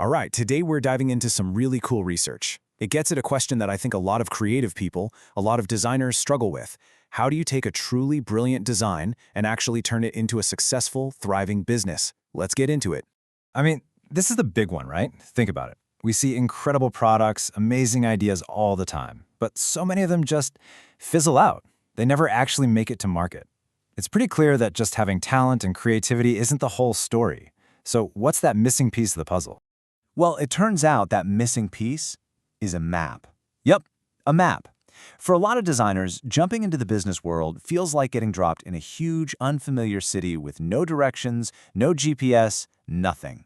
All right, today we're diving into some really cool research. It gets at a question that I think a lot of creative people, a lot of designers struggle with. How do you take a truly brilliant design and actually turn it into a successful, thriving business? Let's get into it. I mean, this is the big one, right? Think about it. We see incredible products, amazing ideas all the time, but so many of them just fizzle out. They never actually make it to market. It's pretty clear that just having talent and creativity isn't the whole story. So what's that missing piece of the puzzle? Well, it turns out that missing piece is a map. Yep. A map. For a lot of designers, jumping into the business world feels like getting dropped in a huge, unfamiliar city with no directions, no GPS, nothing.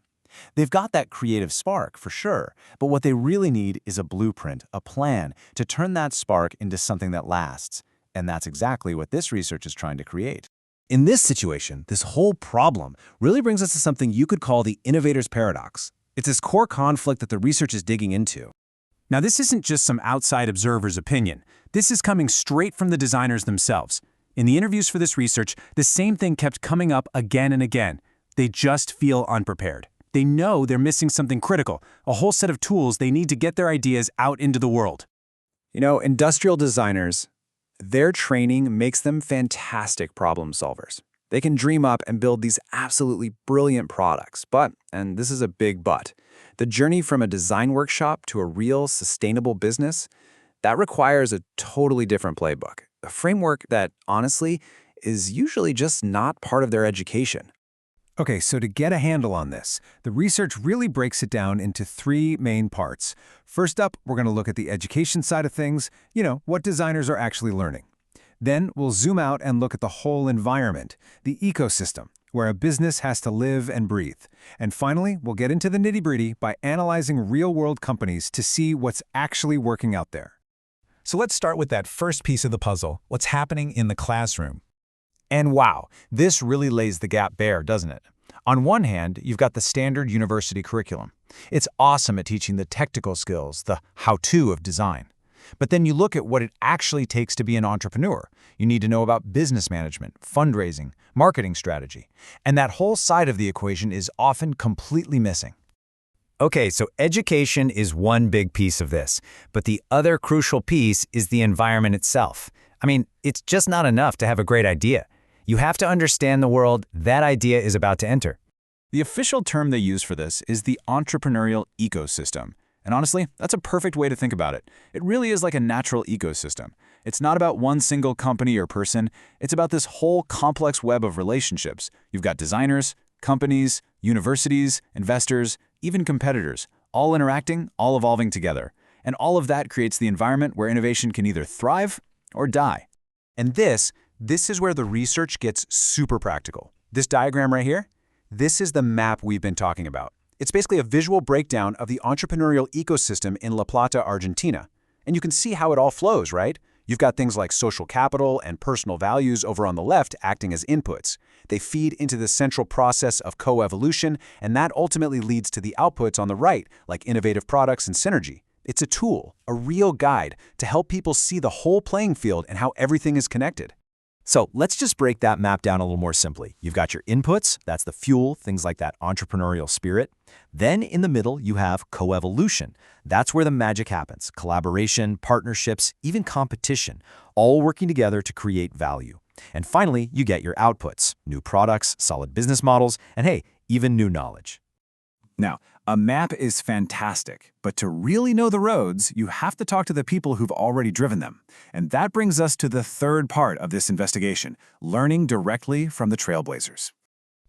They've got that creative spark, for sure, but what they really need is a blueprint, a plan, to turn that spark into something that lasts. And that's exactly what this research is trying to create. In this situation, this whole problem really brings us to something you could call the innovator's paradox. It's this core conflict that the research is digging into. Now, this isn't just some outside observer's opinion. This is coming straight from the designers themselves. In the interviews for this research, the same thing kept coming up again and again. They just feel unprepared. They know they're missing something critical, a whole set of tools they need to get their ideas out into the world. You know, industrial designers, their training makes them fantastic problem solvers. They can dream up and build these absolutely brilliant products, but, and this is a big but, the journey from a design workshop to a real sustainable business, that requires a totally different playbook, a framework that, honestly, is usually just not part of their education. Okay, so to get a handle on this, the research really breaks it down into three main parts. First up, we're going to look at the education side of things, what designers are actually learning. Then we'll zoom out and look at the whole environment, the ecosystem, where a business has to live and breathe. And finally, we'll get into the nitty-gritty by analyzing real-world companies to see what's actually working out there. So let's start with that first piece of the puzzle, what's happening in the classroom. And wow, this really lays the gap bare, doesn't it? On one hand, you've got the standard university curriculum. It's awesome at teaching the technical skills, the how-to of design. But then you look at what it actually takes to be an entrepreneur. You need to know about business management, fundraising, marketing strategy. And that whole side of the equation is often completely missing. Okay, so education is one big piece of this, but the other crucial piece is the environment itself. I mean, it's just not enough to have a great idea. You have to understand the world that idea is about to enter. The official term they use for this is the entrepreneurial ecosystem. And honestly, that's a perfect way to think about it. It really is like a natural ecosystem. It's not about one single company or person. It's about this whole complex web of relationships. You've got designers, companies, universities, investors, even competitors, all interacting, all evolving together. And all of that creates the environment where innovation can either thrive or die. And this is where the research gets super practical. This diagram right here, this is the map we've been talking about. It's basically a visual breakdown of the entrepreneurial ecosystem in La Plata, Argentina. And you can see how it all flows, right? You've got things like social capital and personal values over on the left acting as inputs. They feed into the central process of co-evolution, and that ultimately leads to the outputs on the right, like innovative products and synergy. It's a tool, a real guide, to help people see the whole playing field and how everything is connected. So let's just break that map down a little more simply. You've got your inputs, that's the fuel, things like that entrepreneurial spirit. Then in the middle, you have co-evolution. That's where the magic happens. Collaboration, partnerships, even competition, all working together to create value. And finally, you get your outputs, new products, solid business models, and hey, even new knowledge. Now, a map is fantastic, but to really know the roads, you have to talk to the people who've already driven them. And that brings us to the third part of this investigation, learning directly from the trailblazers.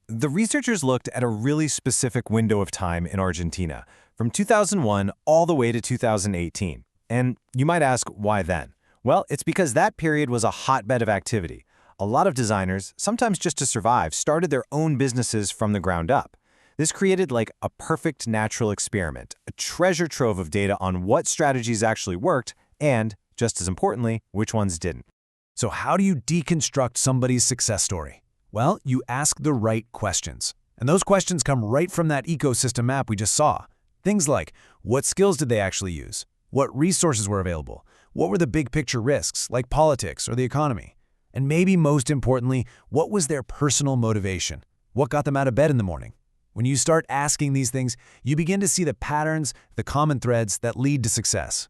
The researchers looked at a really specific window of time in Argentina, from 2001 all the way to 2018. And you might ask, why then? Well, it's because that period was a hotbed of activity. A lot of designers, sometimes just to survive, started their own businesses from the ground up. This created like a perfect natural experiment, a treasure trove of data on what strategies actually worked and, just as importantly, which ones didn't. So how do you deconstruct somebody's success story? Well, you ask the right questions. And those questions come right from that ecosystem map we just saw. Things like, what skills did they actually use? What resources were available? What were the big picture risks, like politics or the economy? And maybe most importantly, what was their personal motivation? What got them out of bed in the morning? When you start asking these things, you begin to see the patterns, the common threads that lead to success.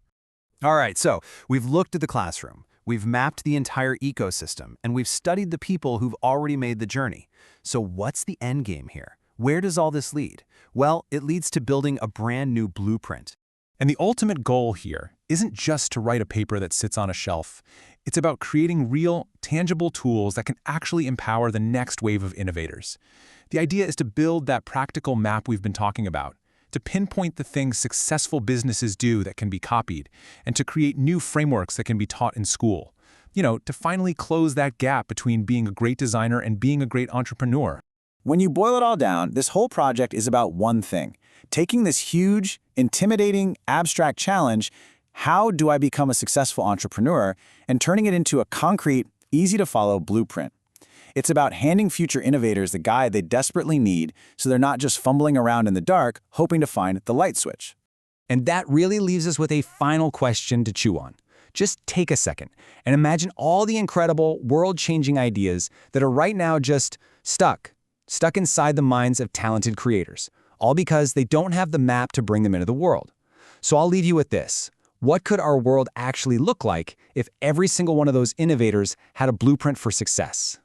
All right, so we've looked at the classroom, we've mapped the entire ecosystem, and we've studied the people who've already made the journey. So what's the end game here? Where does all this lead? Well, it leads to building a brand new blueprint. And the ultimate goal here isn't just to write a paper that sits on a shelf. It's about creating real, tangible tools that can actually empower the next wave of innovators. The idea is to build that practical map we've been talking about, to pinpoint the things successful businesses do that can be copied, and to create new frameworks that can be taught in school. To finally close that gap between being a great designer and being a great entrepreneur. When you boil it all down, this whole project is about one thing: taking this huge, intimidating, abstract challenge, how do I become a successful entrepreneur, and turning it into a concrete, easy-to-follow blueprint. It's about handing future innovators the guide they desperately need so they're not just fumbling around in the dark, hoping to find the light switch. And that really leaves us with a final question to chew on. Just take a second and imagine all the incredible, world-changing ideas that are right now just stuck inside the minds of talented creators, all because they don't have the map to bring them into the world. So I'll leave you with this. What could our world actually look like if every single one of those innovators had a blueprint for success?